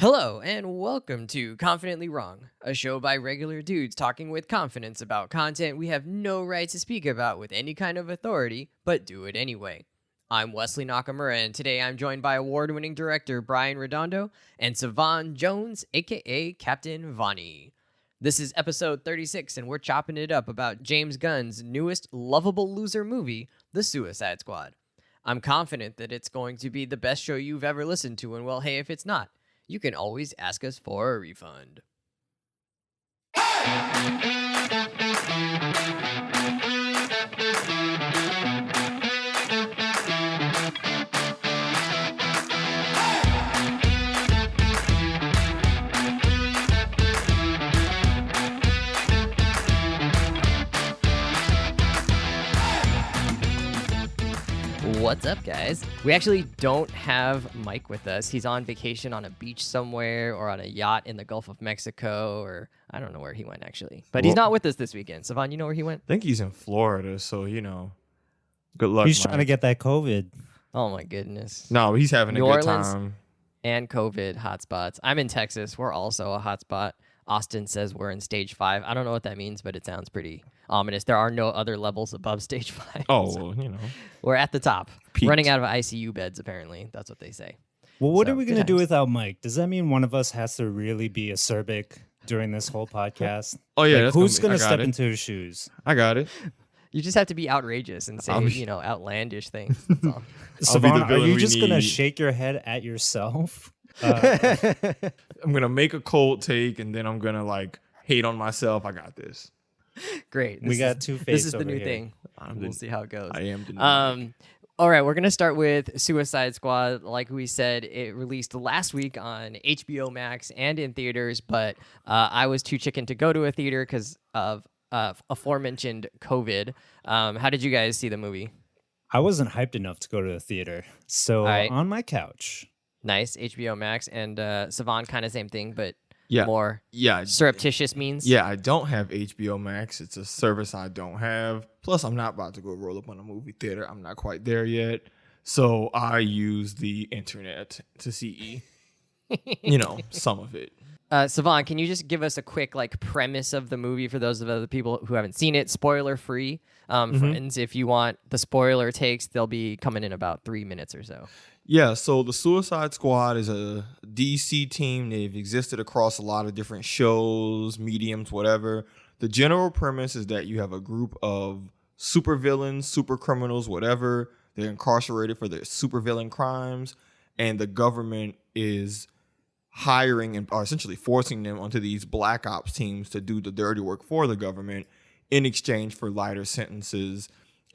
Hello, and welcome to Confidently Wrong, a show by regular dudes talking with confidence about content we have no right to speak about with any kind of authority, but do it anyway. I'm Wesley Nakamura, and today I'm joined by award-winning director Brian Redondo and Savon Jones, aka Captain Vonnie. This is episode 36, and we're chopping it up about James Gunn's newest lovable loser movie, The Suicide Squad. I'm confident that it's going to be the best show you've ever listened to, and well, hey, if it's not, you can always ask us for a refund. What's up, guys? We actually don't have Mike with us. He's on vacation on a beach somewhere or on a yacht in the Gulf of Mexico, or I don't know where he went, actually. But he's not with us this weekend. Savon, you know where he went? I think he's in Florida, so, good luck, He's Mike. trying to get that COVID. Oh, my goodness. No, he's having New a good Orleans time. and COVID hotspots. I'm in Texas. We're also a hotspot. Austin says we're in stage 5. I don't know what that means, but it sounds pretty ominous. There are no other levels above stage 5. Oh, so well, we're at the top. Peaked. Running out of ICU beds, apparently. That's what they say. Well, what So, are we good going to do times. without Mike? Does that mean one of us has to really be acerbic during this whole podcast? Oh, yeah. Like, that's who's going going to to step into his shoes? I got it. You just have to be outrageous and say, outlandish things. That's all. I'll be the Savon, are villain you we just going to need. shake your head at yourself? I'm going to make a cold take, and then I'm going to, hate on myself. I got this. Great. We got two-faced This is the over new here. thing. I'm We'll the- see how it goes. I am the All right, we're going to start with Suicide Squad. Like we said, it released last week on HBO Max and in theaters, but I was too chicken to go to a theater because of aforementioned COVID. How did you guys see the movie? I wasn't hyped enough to go to the theater, so All right. on my couch. Nice, HBO Max, and Savon, kind of same thing, but Yeah. more Yeah. surreptitious means. Yeah, I don't have HBO Max. It's a service I don't have. Plus, I'm not about to go roll up on a movie theater. I'm not quite there yet. So I use the internet to see, some of it. Savon, can you just give us a quick premise of the movie for those of the people who haven't seen it, spoiler free? Friends, if you want the spoiler takes, they'll be coming in about 3 minutes or so. Yeah, so the Suicide Squad is a DC team. They've existed across a lot of different shows, mediums, whatever. The general premise is that you have a group of supervillains, super criminals, whatever. They're incarcerated for their supervillain crimes, and the government is hiring or essentially forcing them onto these black ops teams to do the dirty work for the government in exchange for lighter sentences.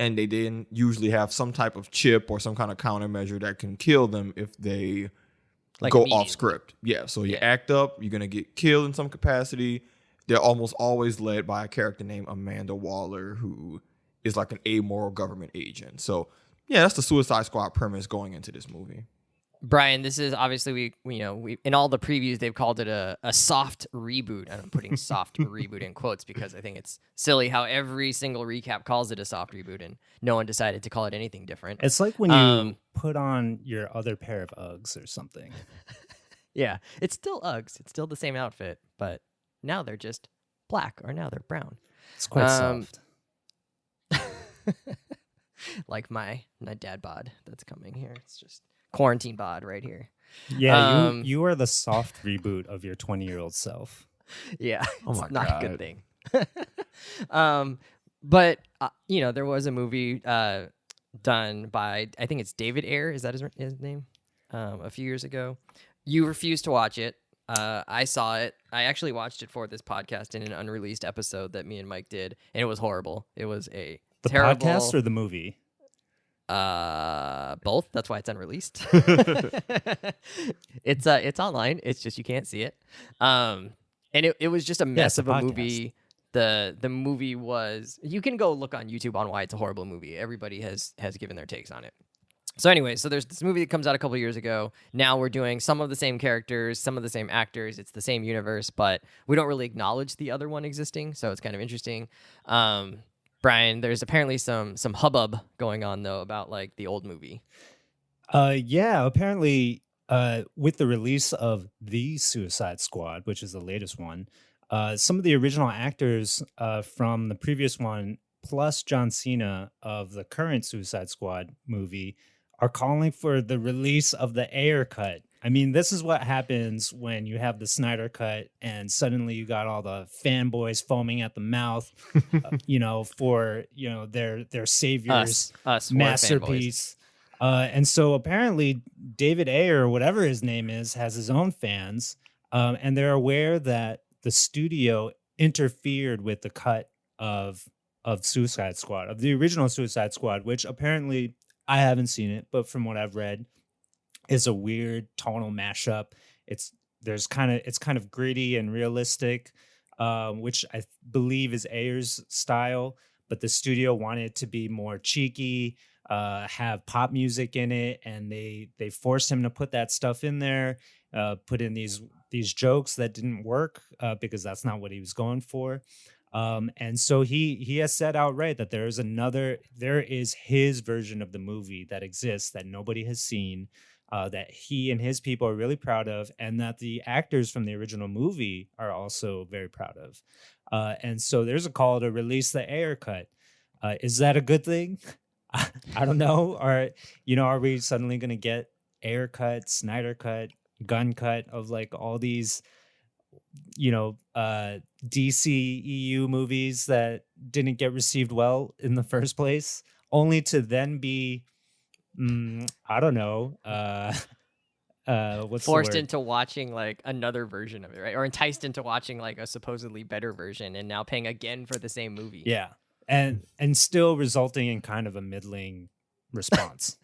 And they then usually have some type of chip or some kind of countermeasure that can kill them if they go immediately. off script. Yeah, so you act up, you're going to get killed in some capacity. They're almost always led by a character named Amanda Waller, who is like an amoral government agent. So, yeah, that's the Suicide Squad premise going into this movie. Brian, this is obviously we in all the previews they've called it a soft reboot, and I'm putting soft reboot in quotes because I think it's silly how every single recap calls it a soft reboot, and no one decided to call it anything different. It's like when you put on your other pair of Uggs or something. Yeah, it's still Uggs, it's still the same outfit, but now they're just black or now they're brown, It's quite soft. like my dad bod that's coming here. It's just quarantine bod right here. Yeah, you are the soft reboot of your 20-year-old self. Yeah, Oh it's my not God. a good thing. But there was a movie done by, I think it's David Ayer. Is that his name? A few years ago. You refused to watch it. I saw it. I actually watched it for this podcast in an unreleased episode that me and Mike did, and it was horrible. It was a The terrible podcast or the movie? both. That's why it's unreleased. It's online. It's just you can't see it. And it was just a mess it's a of a podcast. movie. The movie was, you can go look on YouTube on why it's a horrible movie. Everybody has given their takes on it. So anyway, so there's this movie that comes out a couple years ago. Now we're doing some of the same characters, some of the same actors. It's the same universe, but we don't really acknowledge the other one existing. So it's kind of interesting. Brian, there's apparently some hubbub going on though about like the old movie. Yeah, apparently with the release of The Suicide Squad, which is the latest one, some of the original actors from the previous one, plus John Cena of the current Suicide Squad movie, are calling for the release of the Ayer cut. I mean, this is what happens when you have the Snyder cut and suddenly you got all the fanboys foaming at the mouth, for, their savior's Us, we're fanboys. masterpiece. And so apparently David Ayer, whatever his name is, has his own fans, and they're aware that the studio interfered with the cut of Suicide Squad, of the original Suicide Squad, which apparently I haven't seen it, but from what I've read, is a weird tonal mashup. It's kind of gritty and realistic, which I believe is Ayer's style, but the studio wanted it to be more cheeky, have pop music in it, and they forced him to put that stuff in there, put in these jokes that didn't work because that's not what he was going for. And so he has said outright that there is his version of the movie that exists that nobody has seen, that he and his people are really proud of, and that the actors from the original movie are also very proud of. And so there's a call to release the Ayer cut. Is that a good thing? I don't know. Are we suddenly going to get Ayer cut, Snyder cut, Gunn cut of like all these, DCEU movies that didn't get received well in the first place, only to then be, I don't know, what's forced the word? into watching like another version of it, right? Or enticed into watching like a supposedly better version and now paying again for the same movie. Yeah. And still resulting in kind of a middling response.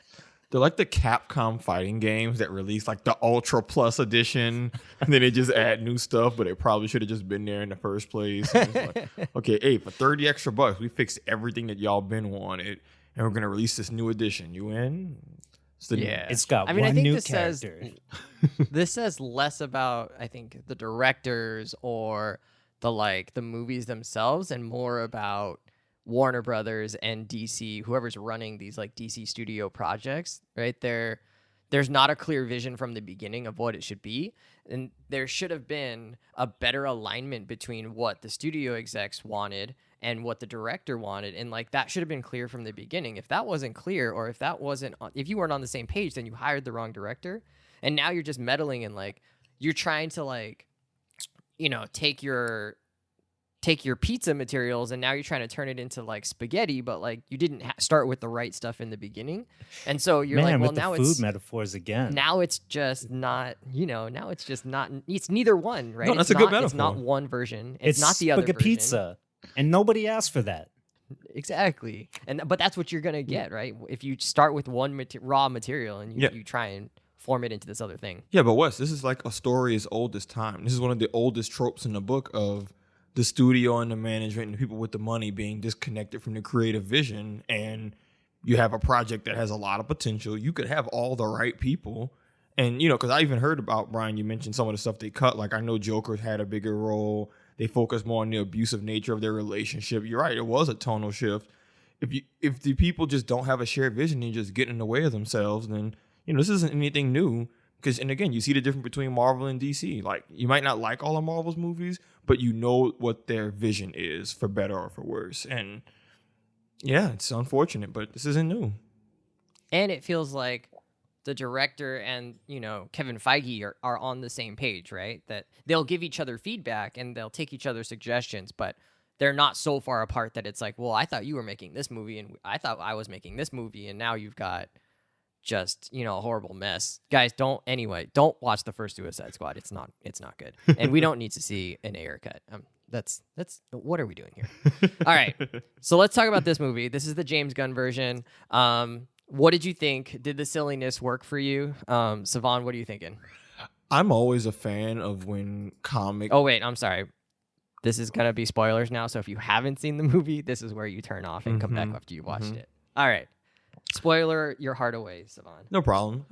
They're like the Capcom fighting games that release like the Ultra Plus edition, and then they just add new stuff, but it probably should have just been there in the first place. Like, okay, hey, for $30 extra, we fixed everything that y'all been wanted, and we're gonna release this new edition. You in? It's got I mean, one I think new this character. this says less about, I think, the directors or the movies themselves, and more about Warner Brothers and DC, whoever's running these like DC studio projects, right? There's not a clear vision from the beginning of what it should be. And there should have been a better alignment between what the studio execs wanted and what the director wanted. And like that should have been clear from the beginning. If that wasn't clear, or if you weren't on the same page, then you hired the wrong director. And now you're just meddling in like, you're trying to like, take your pizza materials and now you're trying to turn it into like spaghetti, but like you didn't start with the right stuff in the beginning. And so you're like, well, with now the food it's metaphors again. Now it's just not, now it's just not, it's neither one, right? No, that's it's a good not, It's metaphor. not one version. It's not the other version. Spaghepizza, and nobody asked for that. Exactly. But that's what you're going to get, right? If you start with one raw material and you try and form it into this other thing. Yeah, but Wes, this is like a story as old as time. This is one of the oldest tropes in the book of the studio and the management and the people with the money being disconnected from the creative vision. And you have a project that has a lot of potential. You could have all the right people. And, because I even heard about, Brian, you mentioned some of the stuff they cut. Like, I know Joker had a bigger role. They focused more on the abusive nature of their relationship. You're right. It was a tonal shift. If the people just don't have a shared vision and just get in the way of themselves, then, this isn't anything new. And again, you see the difference between Marvel and DC. Like, you might not like all of Marvel's movies, but you know what their vision is, for better or for worse. And yeah, it's unfortunate, but this isn't new. And it feels like the director and, Kevin Feige are on the same page, right? That they'll give each other feedback and they'll take each other's suggestions, but they're not so far apart that it's like, well, I thought you were making this movie and I thought I was making this movie, and now you've got just a horrible mess. Guys, don't watch the first Suicide Squad. It's not good, and we don't need to see an Ayer cut. That's what are we doing here? All right, so let's talk about this movie. This is the James Gunn version. What did you think? Did the silliness work for you? Savon, what are you thinking? I'm always a fan of when comic. Oh wait, I'm sorry. This is gonna be spoilers now, so if you haven't seen the movie, this is where you turn off and come back after you've watched it. All right. Spoiler your heart away, Savon. No problem.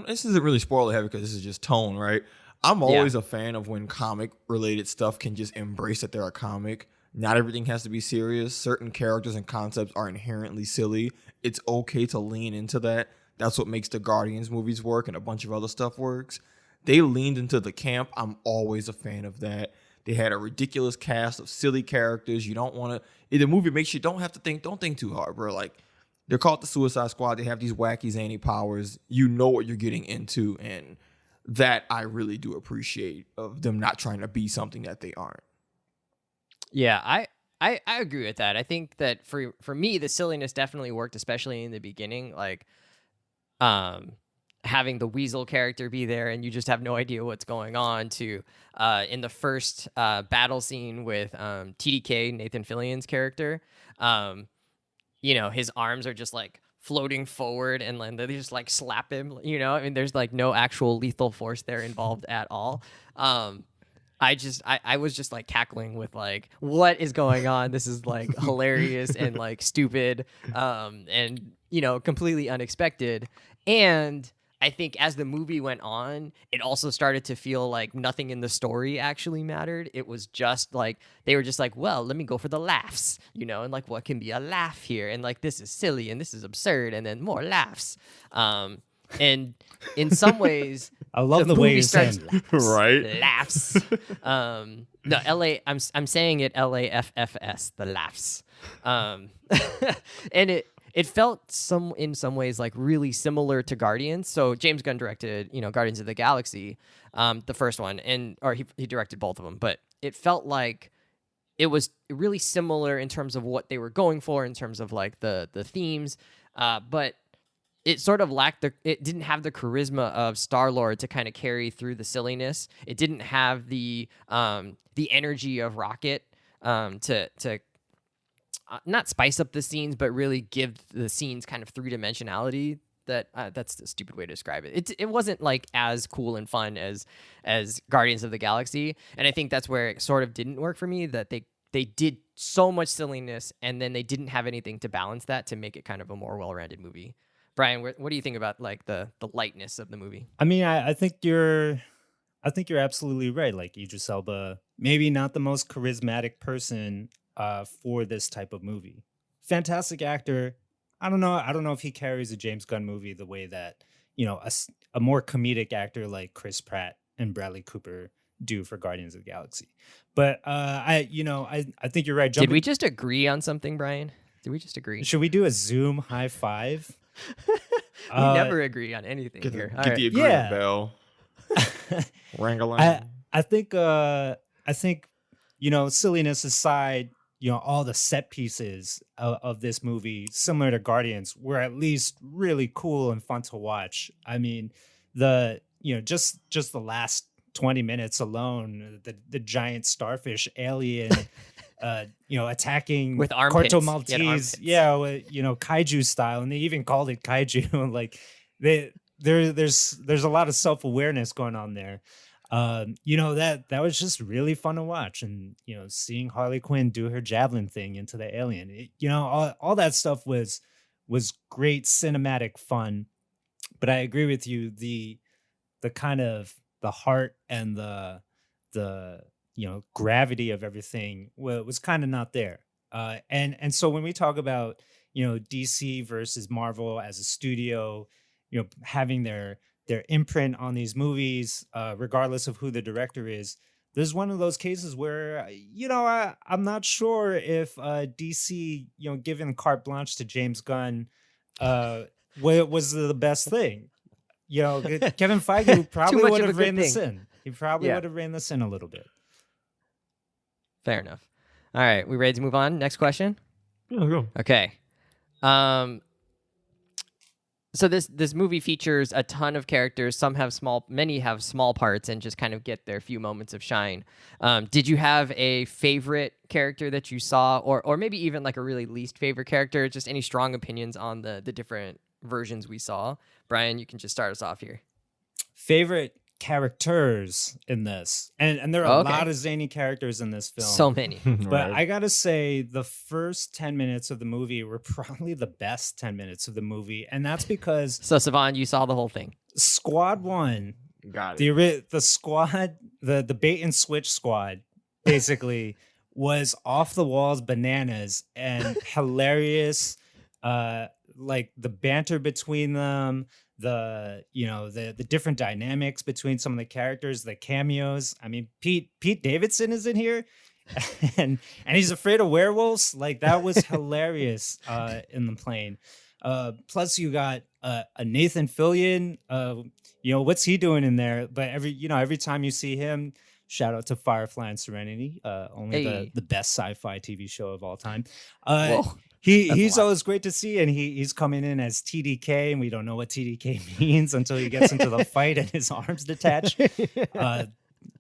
This isn't really spoiler heavy because this is just tone, right? I'm always a fan of when comic related stuff can just embrace that they're a comic. Not everything has to be serious. Certain characters and concepts are inherently silly. It's okay to lean into that. that's what makes the Guardians movies work and a bunch of other stuff works. They leaned into the camp. I'm always a fan of that. They had a ridiculous cast of silly characters. You don't want to. The movie makes you don't think too hard, bro. Like, they're called the Suicide Squad. They have these wacky zany powers. You know what you're getting into, and that I really do appreciate of them not trying to be something that they aren't. Yeah, I agree with that. I think that for me, the silliness definitely worked, especially in the beginning. Like, having the Weasel character be there and you just have no idea what's going on, to in the first battle scene with TDK, Nathan Fillion's character, his arms are just like floating forward and then they just like slap him, I mean, there's like no actual lethal force there involved at all. I was just like cackling with like, what is going on? This is like hilarious and like stupid, and completely unexpected. And I think as the movie went on, it also started to feel like nothing in the story actually mattered. It was just like, they were just like, well, let me go for the laughs, and like, what can be a laugh here? And like, this is silly and this is absurd, and then more laughs. And in some ways, I love the way you're saying laughs, right? Laughs. No, I'm saying it LAFFS, the laughs. And it felt in some ways like really similar to Guardians. So James Gunn directed, Guardians of the Galaxy, the first one, or he directed both of them. But it felt like it was really similar in terms of what they were going for, in terms of like the themes, but it sort of it didn't have the charisma of Star-Lord to kind of carry through the silliness. It didn't have the energy of Rocket to not spice up the scenes, but really give the scenes kind of three-dimensionality. That's a stupid way to describe it. It wasn't like as cool and fun as Guardians of the Galaxy, and I think that's where it sort of didn't work for me. That they did so much silliness, and then they didn't have anything to balance that to make it kind of a more well-rounded movie. Brian, what do you think about like the lightness of the movie? I mean, I think you're absolutely right. Like, Idris Elba, maybe not the most charismatic person for this type of movie. Fantastic actor. I don't know if he carries a James Gunn movie the way that, a more comedic actor like Chris Pratt and Bradley Cooper do for Guardians of the Galaxy. But I think you're right. Did we just agree on something, Brian? Did we just agree? Should we do a Zoom high five? We never agree on anything here. Get the agreement bell. Wrangling. I think silliness aside, all the set pieces of this movie, similar to Guardians, were at least really cool and fun to watch. I mean, just the last 20 minutes alone, the giant starfish alien attacking with armpits. Corto Maltese, kaiju style, and they even called it kaiju. Like, there's a lot of self-awareness going on there. That was just really fun to watch, and seeing Harley Quinn do her javelin thing into the alien, all that stuff was great cinematic fun. But I agree with you, the kind of the heart and the gravity of everything was kind of not there. And so when we talk about, DC versus Marvel as a studio, having their imprint on these movies, regardless of who the director is, this is one of those cases where, I'm not sure if DC, giving carte blanche to James Gunn was the best thing. Kevin Feige probably would have reined this in. He probably would have reined this in a little bit. Fair enough. All right, we ready to move on? Next question? Yeah, go. Okay. So this movie features a ton of characters. Many have small parts and just kind of get their few moments of shine. Did you have a favorite character that you saw, or maybe even like a really least favorite character? Just any strong opinions on the different versions we saw? Brian, you can just start us off here. Favorite characters in this, and there are a lot of zany characters in this film, so many. But I gotta say, the first 10 minutes of the movie were probably the best 10 minutes of the movie, and that's because so Savon, you saw the whole thing. Squad 1, got it. The squad, the bait and switch squad, basically was off the walls bananas and hilarious. like the banter between them, the different dynamics between some of the characters, the cameos. I mean, Pete Davidson is in here, and he's afraid of werewolves. Like that was hilarious in the plane. Plus, you got a Nathan Fillion. What's he doing in there? But every time you see him, shout out to Firefly and Serenity, only Hey. the best sci-fi TV show of all time. Whoa, He's always great to see, and he's coming in as TDK, and we don't know what TDK means until he gets into the fight and his arms detach. That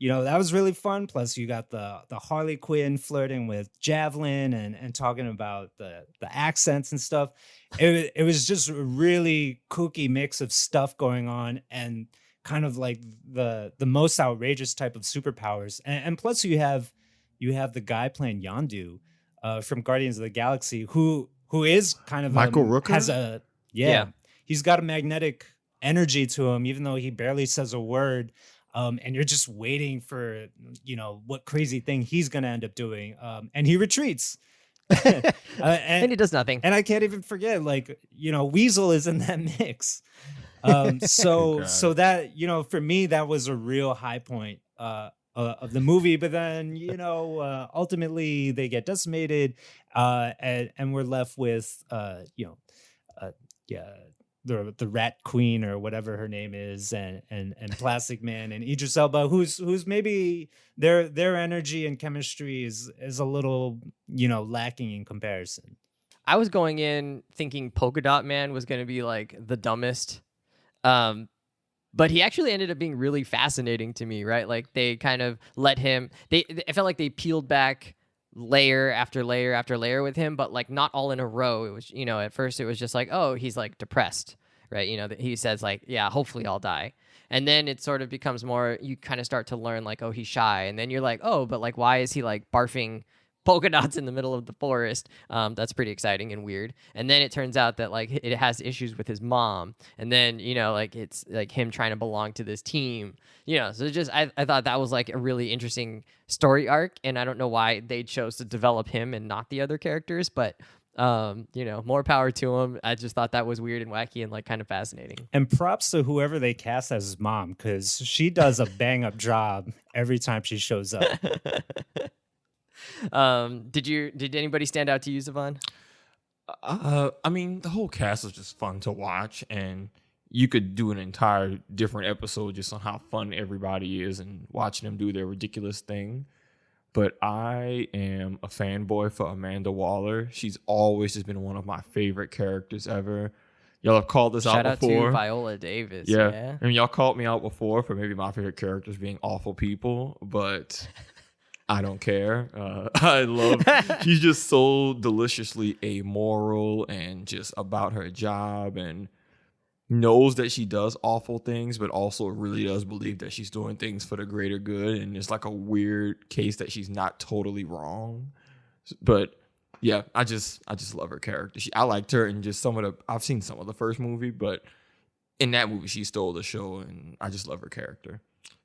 was really fun. Plus, you got the Harley Quinn flirting with Javelin and talking about the accents and stuff. It was just a really kooky mix of stuff going on, and kind of like the most outrageous type of superpowers. And plus, you have the guy playing Yondu from Guardians of the Galaxy, who is kind of Michael Rooker? has a he's got a magnetic energy to him, even though he barely says a word. And you're just waiting for, what crazy thing he's going to end up doing. And he retreats. and he does nothing. And I can't even forget, Weasel is in that mix. So that, for me, that was a real high point of the movie. But then, ultimately they get decimated and we're left with, the Rat Queen or whatever her name is, and Plastic Man and Idris Elba, who's maybe their energy and chemistry is a little lacking in comparison. I was going in thinking Polka Dot Man was going to be like the dumbest, but he actually ended up being really fascinating to me. Right, like they kind of let him. I felt like they peeled back layer after layer after layer with him, but like not all in a row. It was, at first it was just like, oh, he's like depressed, right? He says like, yeah, hopefully I'll die. And then it sort of becomes more, you kind of start to learn like, oh, he's shy. And then you're like, oh, but like, why is he like barfing polka dots in the middle of the forest? That's pretty exciting and weird. And then it turns out that like it has issues with his mom. And then, like it's like him trying to belong to this team, so just, I thought that was like a really interesting story arc. And I don't know why they chose to develop him and not the other characters, but more power to him. I just thought that was weird and wacky and like kind of fascinating. And props to whoever they cast as his mom, because she does a bang up job every time she shows up. Did anybody stand out to you, Savon? I mean, the whole cast was just fun to watch, and you could do an entire different episode just on how fun everybody is and watching them do their ridiculous thing. But I am a fanboy for Amanda Waller. She's always just been one of my favorite characters ever. Y'all have called this Shout out before. To Viola Davis. Yeah. I mean, y'all called me out before for maybe my favorite characters being awful people, but I don't care. I love, she's just so deliciously amoral and just about her job, and knows that she does awful things, but also really does believe that she's doing things for the greater good. And it's like a weird case that she's not totally wrong. But yeah, I just love her character. I liked her in just I've seen some of the first movie, but in that movie she stole the show, and I just love her character.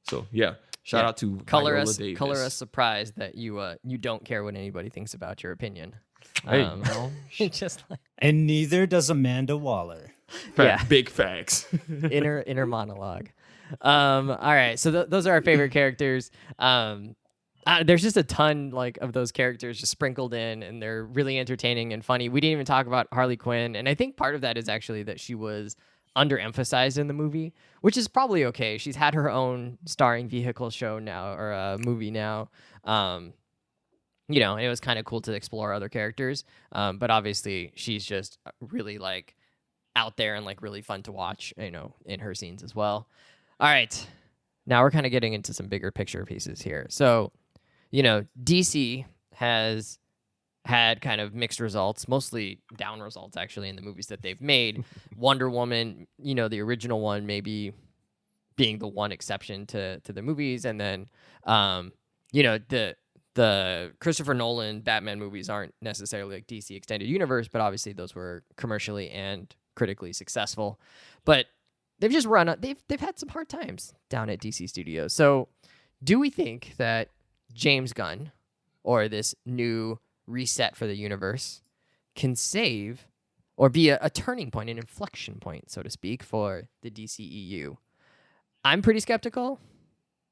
So yeah, shout out to Viola Davis. Color us surprised that you don't care what anybody thinks about your opinion. Hey, just like, and neither does Amanda Waller. Big facts. inner monologue. All right, so those are our favorite characters. There's just a ton like of those characters just sprinkled in, and they're really entertaining and funny. We didn't even talk about Harley Quinn, and I think part of that is actually that she was underemphasized in the movie, which is probably okay. She's had her own starring vehicle show now, or movie now. And it was kind of cool to explore other characters. But obviously she's just really like out there and like really fun to watch, in her scenes as well. All right. Now we're kind of getting into some bigger picture pieces here. So, DC has had kind of mixed results, mostly down results actually in the movies that they've made. Wonder Woman, the original one maybe being the one exception to the movies. And then, the Christopher Nolan Batman movies aren't necessarily like DC Extended Universe, but obviously those were commercially and critically successful. But they've just they've had some hard times down at DC Studios. So do we think that James Gunn, or this new reset for the universe, can save or be a turning point, an inflection point, so to speak, for the DCEU. I'm pretty skeptical,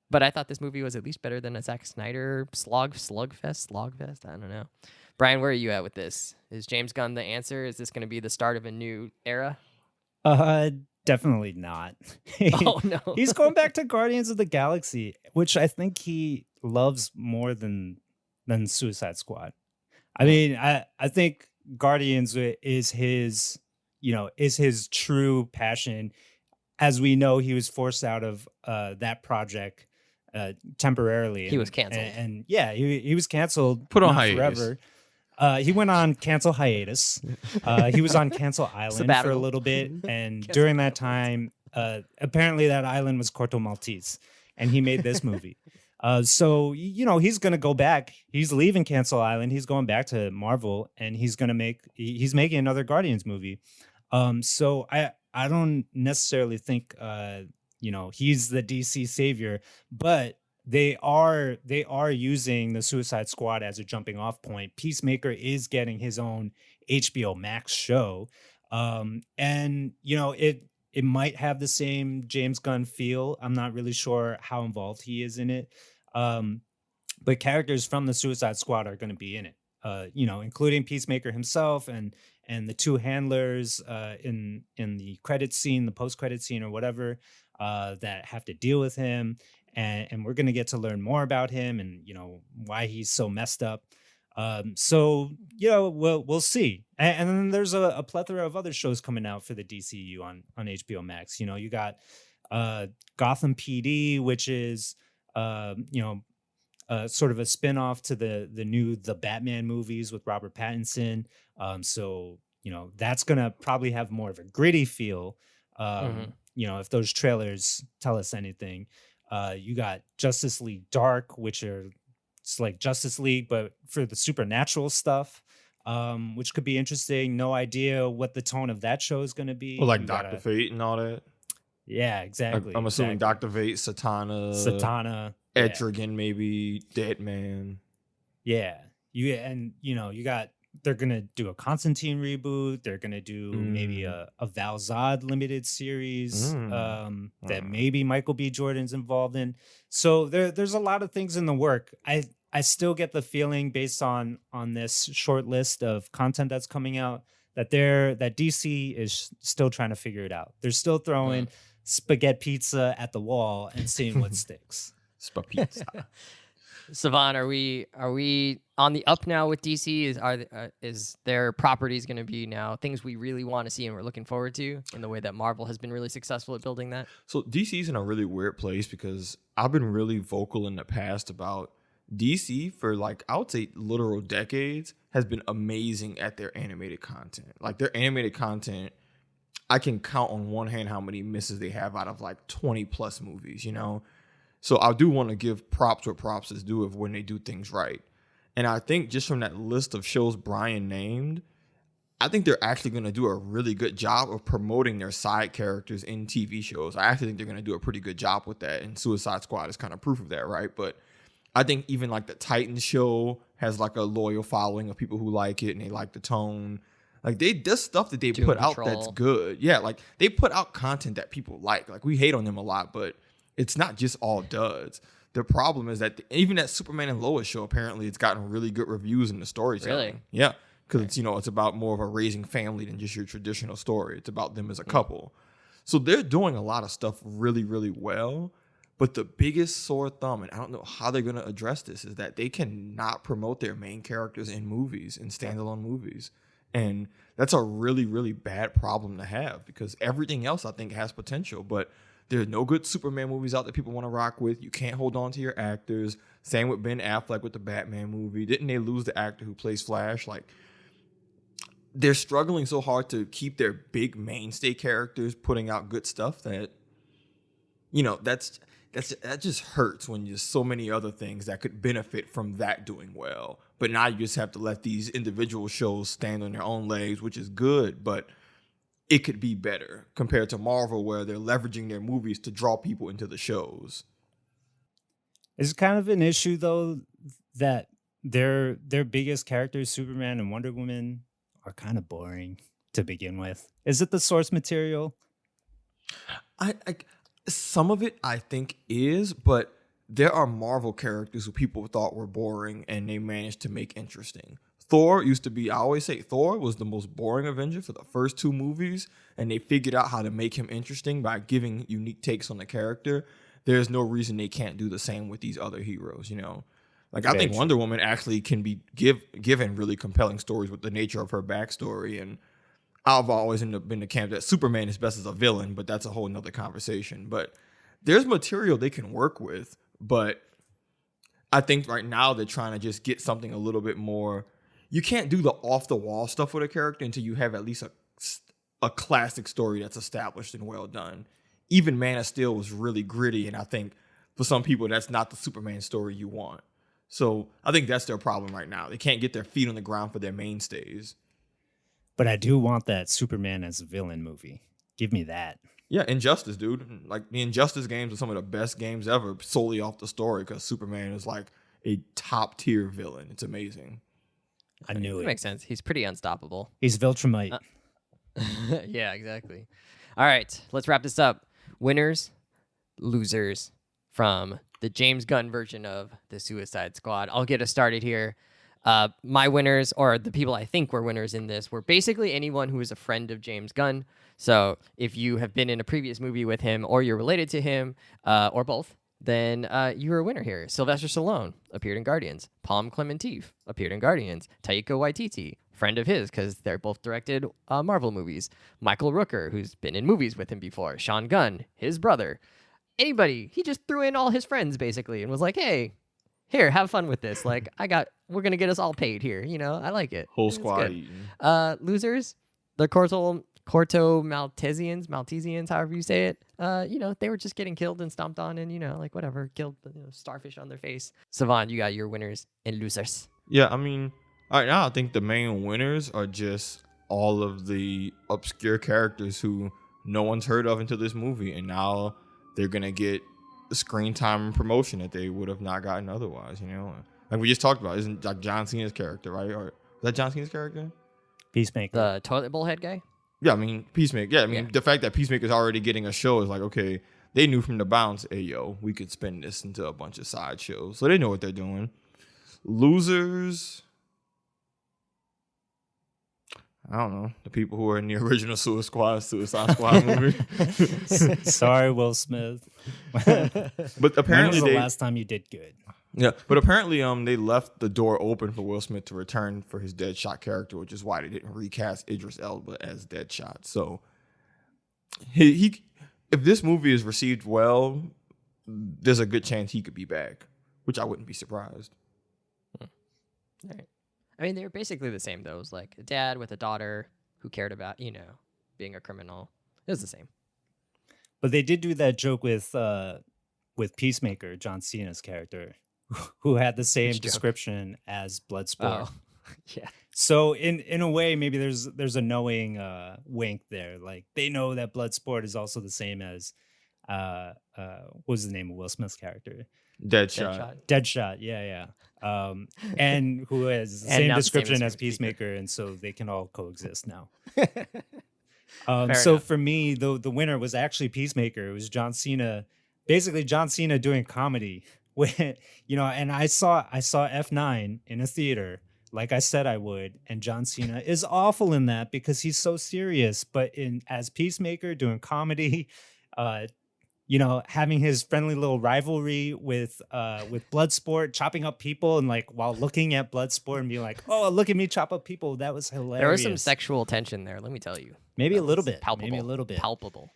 but I thought this movie was at least better than a Zack Snyder slogfest. I don't know. Brian, where are you at with this? Is James Gunn the answer? Is this going to be the start of a new era? Definitely not. Oh no. He's going back to Guardians of the Galaxy, which I think he loves more than Suicide Squad. I mean, I think Guardians is his true passion. As we know, he was forced out of that project temporarily. He was canceled. And yeah, he was canceled. Put on not hiatus. forever. He went on cancel hiatus. He was on Cancel Island for a Sabbatical. little bit, and Cancel during that time, apparently that island was Corto Maltese, and he made this movie. So he's gonna go back. He's leaving Cancel Island. He's going back to Marvel, and he's making another Guardians movie. So I don't necessarily think he's the DC savior, but they are using the Suicide Squad as a jumping off point. Peacemaker is getting his own HBO Max show. And it might have the same James Gunn feel. I'm not really sure how involved he is in it. But characters from the Suicide Squad are going to be in it. Including Peacemaker himself and the two handlers in the credit scene, the post-credit scene or whatever, that have to deal with him. And we're going to get to learn more about him and, why he's so messed up. So we'll see. And then there's a plethora of other shows coming out for the DCU on HBO Max. You got Gotham PD, which is, sort of a spinoff to the new The Batman movies with Robert Pattinson. So that's going to probably have more of a gritty feel. If those trailers tell us anything. You got Justice League Dark, it's like Justice League, but for the supernatural stuff, which could be interesting. No idea what the tone of that show is going to be. Well, like Dr. Fate and all that. Yeah, exactly. I'm assuming Dr. Fate, Satana, Etrigan, maybe Deadman. Yeah, they're gonna do a Constantine reboot. They're gonna do maybe a Val Zod limited series that maybe Michael B. Jordan's involved in. So there's a lot of things in the work. I still get the feeling based on this short list of content that's coming out that DC is still trying to figure it out. They're still throwing Spaghepizza at the wall and seeing what sticks. Spaghepizza. Savon, are we on the up now with DC? Is their properties going to be now things we really want to see and we're looking forward to in the way that Marvel has been really successful at building that? So DC's in a really weird place because I've been really vocal in the past about DC for I would say literal decades has been amazing at their animated content. Like their animated content, I can count on one hand how many misses they have out of 20 plus movies, So I do want to give props where props is due of when they do things right. And I think just from that list of shows Brian named, I think they're actually going to do a really good job of promoting their side characters in TV shows. I actually think they're going to do a pretty good job with that. And Suicide Squad is kind of proof of that, right? But I think even the Titans show has a loyal following of people who like it and they like the tone. There's stuff that they put out that's good. Yeah, they put out content that people like. We hate on them a lot, but it's not just all duds. The problem is that even that Superman and Lois show, apparently it's gotten really good reviews in the storytelling. Really? Yeah, because it's about more of a raising family than just your traditional story. It's about them as a couple. So they're doing a lot of stuff really, really well. But the biggest sore thumb, and I don't know how they're going to address this, is that they cannot promote their main characters in movies, in standalone movies. And that's a really, really bad problem to have because everything else I think has potential, but there's no good Superman movies out that people want to rock with. You can't hold on to your actors. Same with Ben Affleck with the Batman movie. Didn't they lose the actor who plays Flash? They're struggling so hard to keep their big mainstay characters putting out good stuff that, that just hurts when there's so many other things that could benefit from that doing well. But now you just have to let these individual shows stand on their own legs, which is good, but it could be better compared to Marvel where they're leveraging their movies to draw people into the shows. It's kind of an issue though that their biggest characters, Superman and Wonder Woman, are kind of boring. to begin with? Is it the source material? I some of it I think is, but there are Marvel characters who people thought were boring and they managed to make interesting. Thor used to be, I always say Thor was the most boring Avenger for the first 2 movies, and they figured out how to make him interesting by giving unique takes on the character. There's no reason they can't do the same with these other heroes, you know? Like, I think Wonder Woman actually can be given really compelling stories with the nature of her backstory, and I've always been the camp that Superman is best as a villain, but that's a whole nother conversation. But there's material they can work with, but I think right now they're trying to just get something a little bit more. You can't do the off-the-wall stuff with a character until you have at least a classic story that's established and well done. Even Man of Steel was really gritty, and I think for some people that's not the Superman story you want. So I think that's their problem right now. They can't get their feet on the ground for their mainstays. But I do want that Superman as a villain movie. Give me that. Yeah, Injustice, dude. Like, the Injustice games are some of the best games ever solely off the story because Superman is like a top-tier villain. It's amazing. I knew That it. makes sense. He's pretty unstoppable. He's Viltrumite. Yeah, exactly. All right, let's wrap this up. Winners, losers from the James Gunn version of the Suicide Squad. I'll get us started here. My winners, or the people I think were winners in this, were basically anyone who is a friend of James Gunn. So if you have been in a previous movie with him, or you're related to him, or both, then you were a winner here. Sylvester Stallone appeared in Guardians. Palm Clementif appeared in Guardians. Taika Waititi, friend of his, because they're both directed Marvel movies. Michael Rooker, who's been in movies with him before. Sean Gunn, his brother. Anybody. He just threw in all his friends, basically, and was like, hey, here, have fun with this. Like, we're going to get us all paid here. You know, I like it. Whole It's squad good. eating. Losers, the Corto Maltesians, however you say it. They were just getting killed and stomped on and, like, whatever, killed starfish on their face. Savon, you got your winners and losers. Yeah, I mean, right now I think the main winners are just all of the obscure characters who no one's heard of until this movie, and now they're going to get screen time and promotion that they would have not gotten otherwise, you know? Like we just talked about, isn't like John Cena's character, right? Or is that John Cena's character? Peacemaker. The toilet bowl head guy? Yeah, I mean, Peacemaker. Yeah, I mean, the fact that Peacemaker's already getting a show is like, okay, they knew from the bounce, hey, yo, we could spin this into a bunch of side shows. So they know what they're doing. Losers, I don't know, the people who are in the original Suicide Squad movie. Sorry, Will Smith. But apparently when was the last time you did good? Yeah, but apparently they left the door open for Will Smith to return for his Deadshot character, which is why they didn't recast Idris Elba as Deadshot. So he if this movie is received well, there's a good chance he could be back, which I wouldn't be surprised. All right. I mean, they were basically the same, though. It was like a dad with a daughter who cared about, being a criminal. It was the same. But they did do that joke with Peacemaker, John Cena's character, who had the same description as Bloodsport. Oh, yeah. So in a way, maybe there's a knowing wink there. Like they know that Bloodsport is also the same as what was the name of Will Smith's character? Deadshot. Yeah. And who has the same description as Peacemaker, and so they can all coexist now. So for me, the winner was actually Peacemaker. It was John Cena, basically John Cena doing comedy. When and I saw F9 in a theater, like I said I would, and John Cena is awful in that because he's so serious. But as Peacemaker doing comedy, having his friendly little rivalry with Bloodsport, chopping up people, and like while looking at Bloodsport and being like, "Oh, look at me chop up people," that was hilarious. There was some sexual tension there. Let me tell you, maybe a little bit, palpable. Maybe a little bit palpable.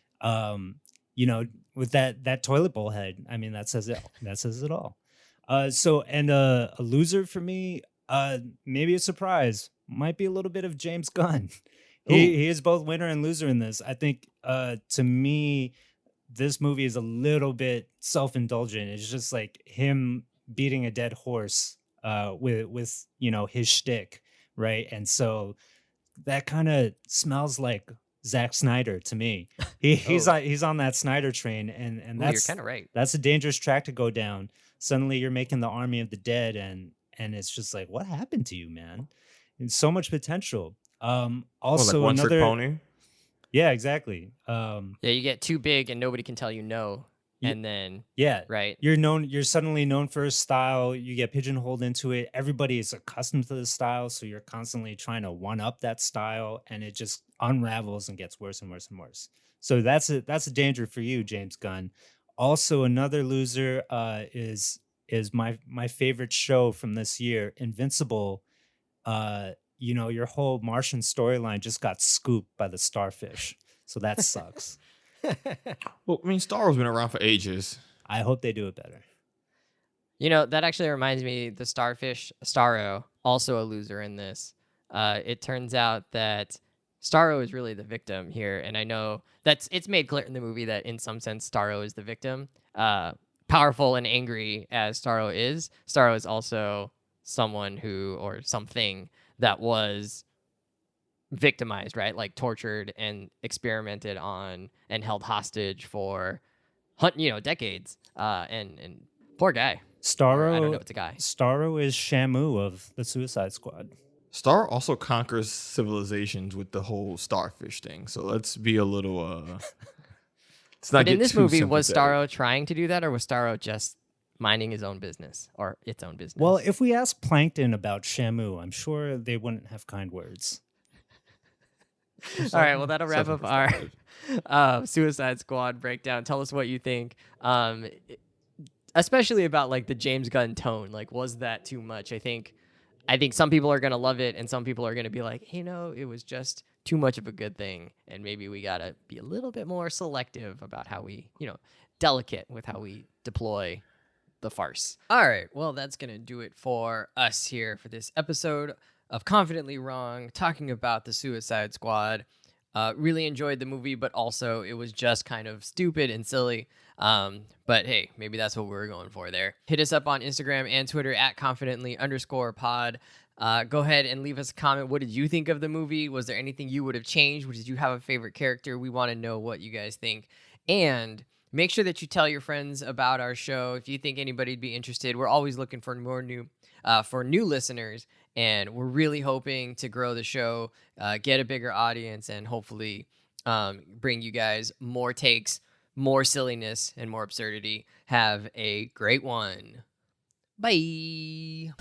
With that toilet bowl head, I mean, that says it. That says it all. A loser for me, maybe a surprise, might be a little bit of James Gunn. He is both winner and loser in this. I think to me, this movie is a little bit self-indulgent. It's just like him beating a dead horse with his shtick, right? And so that kind of smells like Zack Snyder to me. He's on that Snyder train, and that's you're kind of right. That's a dangerous track to go down. Suddenly you're making the Army of the Dead, and it's just like, what happened to you, man? And so much potential. Like Also one trick another, pony. yeah, exactly. Yeah, you get too big and nobody can tell you no. Y- And then, yeah, right? you're suddenly known for a style. You get pigeonholed into it. Everybody is accustomed to the style, so you're constantly trying to one up that style, and it just unravels and gets worse and worse and worse. So that's a danger for you, James Gunn. Also, another loser is my favorite show from this year, Invincible. Your whole Martian storyline just got scooped by the starfish, so that sucks. Well, I mean, Star Wars been around for ages. I hope they do it better. That actually reminds me, the starfish, Starro, also a loser in this. It turns out that Starro is really the victim here, and I know it's made clear in the movie that in some sense Starro is the victim. Powerful and angry as Starro is also someone or something that was victimized, right? Like tortured and experimented on and held hostage for decades. And poor guy. Or I don't know, Starro it's a guy. Starro is Shamu of the Suicide Squad. Star also conquers civilizations with the whole starfish thing. So let's be a little let's not But in get this too movie, was sympathetic. Starro trying to do that, or was Starro just minding his own business or its own business? Well, if we ask Plankton about Shamu, I'm sure they wouldn't have kind words. All right, well, that'll wrap up our Suicide Squad breakdown. Tell us what you think, especially about like the James Gunn tone. Like, was that too much? I think some people are gonna love it, and some people are gonna be like, it was just too much of a good thing, and maybe we gotta be a little bit more selective about how we, delicate with how we deploy the farce. All right, well, that's gonna do it for us here for this episode of Confidently Wrong, talking about the Suicide Squad. Really enjoyed the movie, but also it was just kind of stupid and silly. But hey, maybe that's what we were going for there. Hit us up on Instagram and Twitter at confidently_pod. Go ahead and leave us a comment. What did you think of the movie? Was there anything you would have changed? Did you have a favorite character? We want to know what you guys think. And make sure that you tell your friends about our show. If you think anybody'd be interested, we're always looking for new listeners. And we're really hoping to grow the show, get a bigger audience, and hopefully bring you guys more takes, more silliness, and more absurdity. Have a great one. Bye.